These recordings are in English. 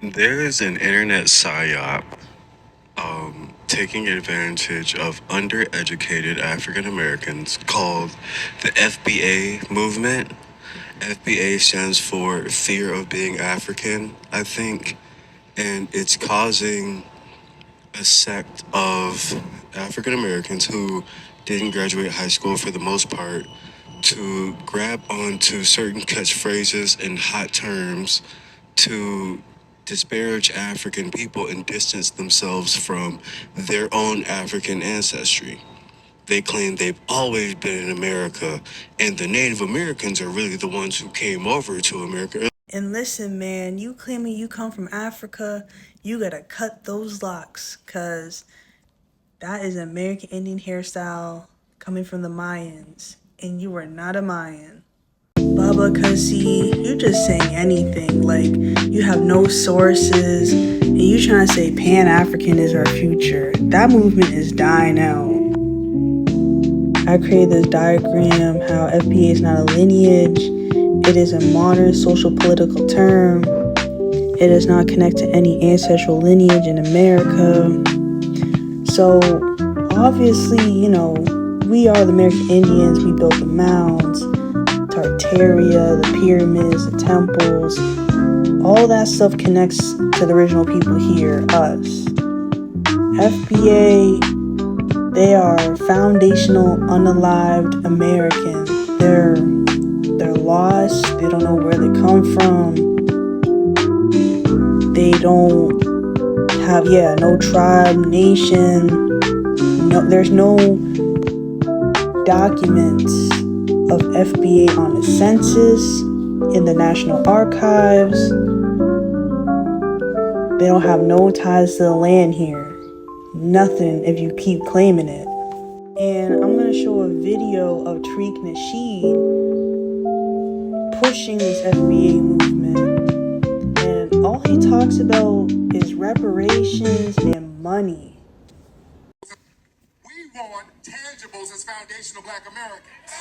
There is an internet psyop taking advantage of undereducated African Americans called the FBA movement. FBA stands for Fear of Being African, I think, and it's causing a sect of African Americans who didn't graduate high school for the most part to grab onto certain catchphrases and hot terms to disparage African people and distance themselves from their own African ancestry. They claim they've always been in America, and the Native Americans are really the ones who came over to America. And listen, man, you claiming you come from Africa, you gotta cut those locks, cause that is an American Indian hairstyle coming from the Mayans, and you are not a Mayan. Baba, cause see, you just saying anything, like you have no sources, and you trying to say Pan-African is our future. That movement is dying out. I created this diagram how FBA is not a lineage. It is a modern social political term. It does not connect to any ancestral lineage in America. So obviously, we are the American Indians. We built the mounds, Tartaria, the pyramids, the temples. All that stuff connects to the original people here, us. FBA, they are foundational, unalived Americans. They're lost. They don't know where they come from. They don't have, no tribe, nation. No, there's no documents of FBA on the census, in the National Archives. They don't have no ties to the land here. Nothing if you keep claiming it. And I'm going to show a video of Tariq Nasheed pushing this FBA movement. And all he talks about is reparations and money. We want tangibles as foundational Black Americans.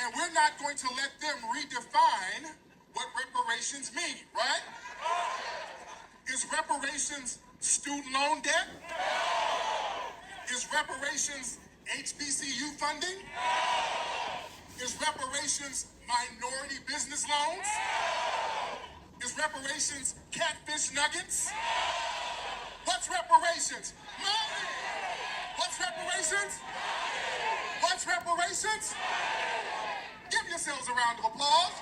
And we're not going to let them redefine what reparations mean, right? Is reparations student loan debt? Is reparations HBCU funding? Is reparations minority business loans? Is reparations catfish nuggets? What's reparations? Money! What's reparations? What's reparations? Give yourselves a round of applause.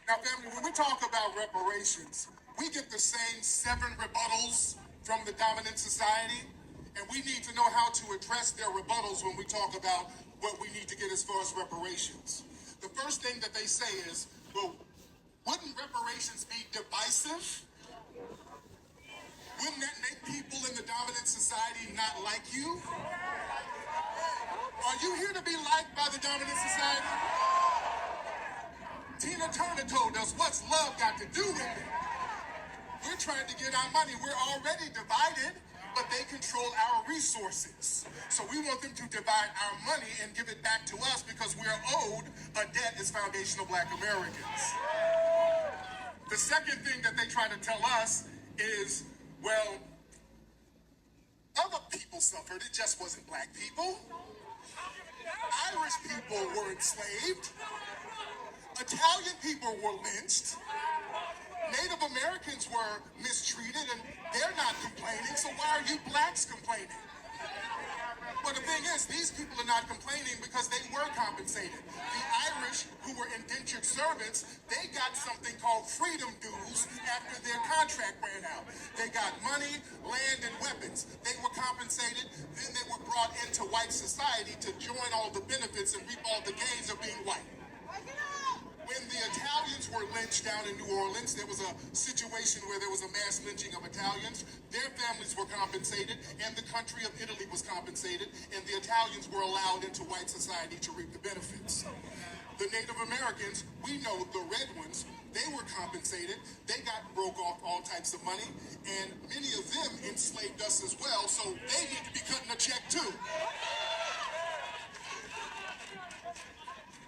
Now, family, when we talk about reparations, we get the same 7 rebuttals from the dominant society, and we need to know how to address their rebuttals when we talk about what we need to get as far as reparations. The first thing that they say is, well, wouldn't reparations be divisive? Wouldn't that make people in the dominant society not like you? Are you here to be liked by the dominant society? Tina Turner told us, what's love got to do with it? We're trying to get our money. We're already divided, but they control our resources. So we want them to divide our money and give it back to us because we're owed a debt as foundational Black Americans. The second thing that they try to tell us is, well, other people suffered, it just wasn't Black people. Irish people were enslaved. Italian people were lynched. Native Americans were mistreated, and they're not complaining, so why are you Blacks complaining? But the thing is, these people are not complaining because they were compensated. The Irish, who were indentured servants, they got something called freedom dues after their contract ran out. They got money, land, and weapons. They were compensated, then they were brought into white society to join all the benefits and reap all the gains of being white. When the Italians were lynched down in New Orleans, there was a situation where there was a mass lynching of Italians. Their families were compensated, and the country of Italy was compensated, and the Italians were allowed into white society to reap the benefits. The Native Americans, we know the red ones, they were compensated. They got broke off all types of money, and many of them enslaved us as well, so they need to be cutting a check too.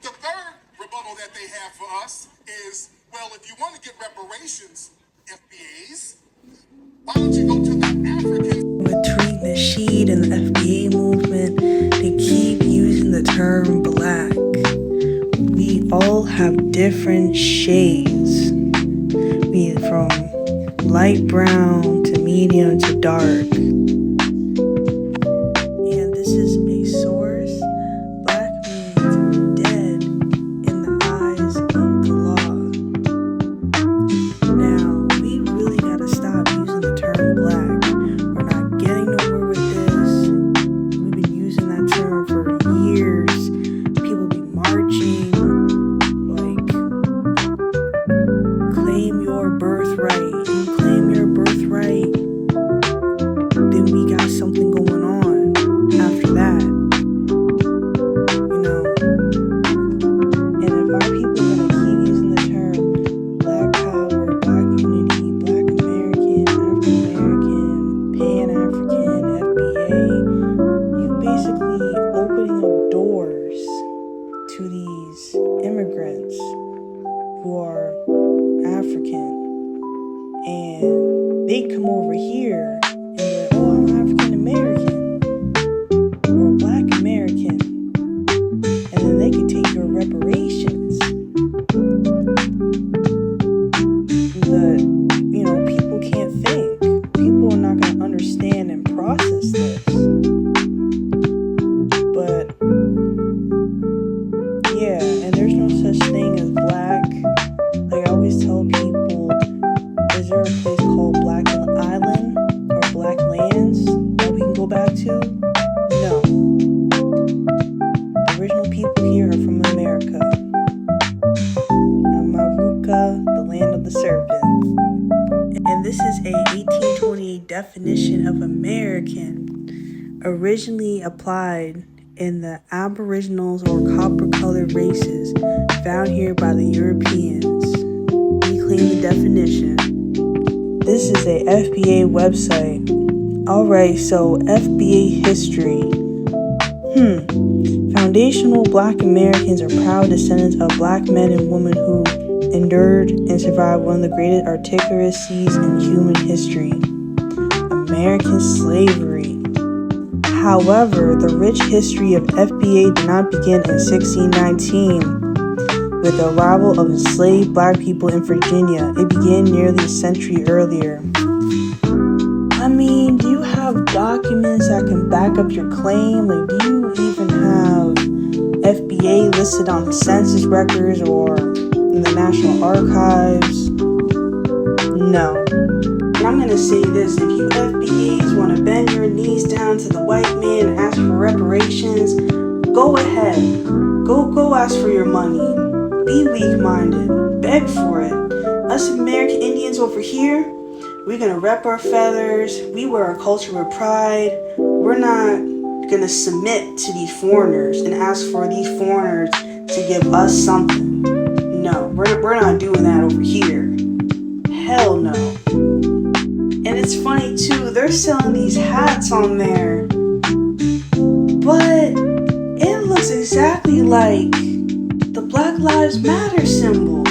The third rebuttal have for us is, well, if you want to get reparations, FBAs, why don't you go to the Africans? With Tariq Nasheed and the FBA movement, they keep using the term black. We all have different shades. From light brown to medium to dark. And this is a source. Black means dead in the eyes of the law. Now, we really gotta stop using the term black. We're not getting nowhere with this. We've been using that term for years. People be marching, like, claim your birthright. You claim your birthright, then we got something going on after that. And if our people are gonna keep using the term black power, black unity, black American, African American, Pan-African, FBA, you basically opening up doors to these immigrants who are African, and they come over here and be like, oh, I'm African American or Black American, and then they can take your reparations. But people can't think. People are not going to understand and process this. But yeah, and there's no such thing as black. Like I always tell people, is there a place called Black Island or Black Lands that we can go back to? No. The original people here are from America. Amaruka, the land of the serpent. And this is a 1828 definition of American, originally applied in the Aboriginals or copper-colored races found here by the Europeans. We claim the definition. This is a FBA website. Alright, so FBA history. Foundational Black Americans are proud descendants of Black men and women who endured and survived one of the greatest aristocracies in human history, American slavery. However, the rich history of FBA did not begin in 1619 with the arrival of enslaved Black people in Virginia. It began nearly a century earlier. I mean, do you have documents that can back up your claim? Like, do you even have FBA listed on the census records or in the National Archives? No. And I'm gonna say this, if you FBAs want to bend your knees down to the white man and ask for reparations, go ahead. Go ask for your money. Be weak-minded. Beg for it. Us American Indians over here, we're gonna rep our feathers. We wear our culture with pride. We're not gonna submit to these foreigners and ask for these foreigners to give us something. No, we're not doing that over here. Hell no. And it's funny too, they're selling these hats on there, but it looks exactly like the Black Lives Matter symbol.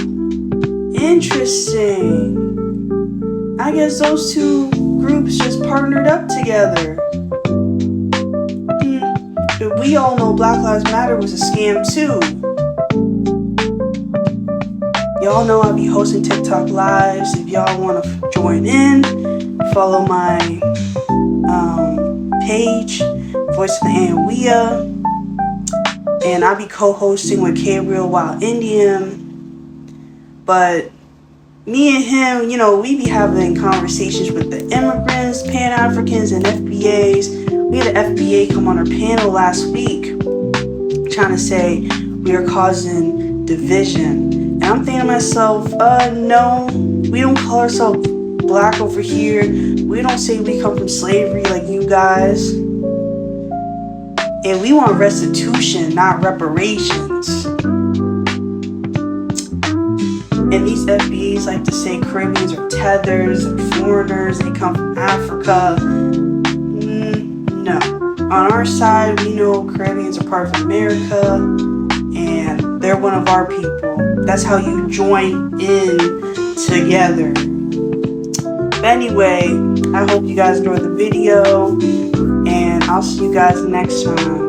Interesting. I guess those two groups just partnered up together. But we all know Black Lives Matter was a scam too. Y'all know I'll be hosting TikTok lives. If y'all want to join in, follow my page, Voice of the Anwea. And I'll be co-hosting with K-Real Wild Indian. But me and him, we be having conversations with the immigrants, Pan-Africans, and FBAs. We had an FBA come on our panel last week trying to say we are causing division. And I'm thinking to myself, no, we don't call ourselves black over here. We don't say we come from slavery like you guys. And we want restitution, not reparations. And these FBAs like to say Caribbeans are tethers and foreigners, they come from Africa. No. On our side, we know Caribbeans are part of America, and they're one of our people. That's how you join in together. But anyway, I hope you guys enjoyed the video, and I'll see you guys next time.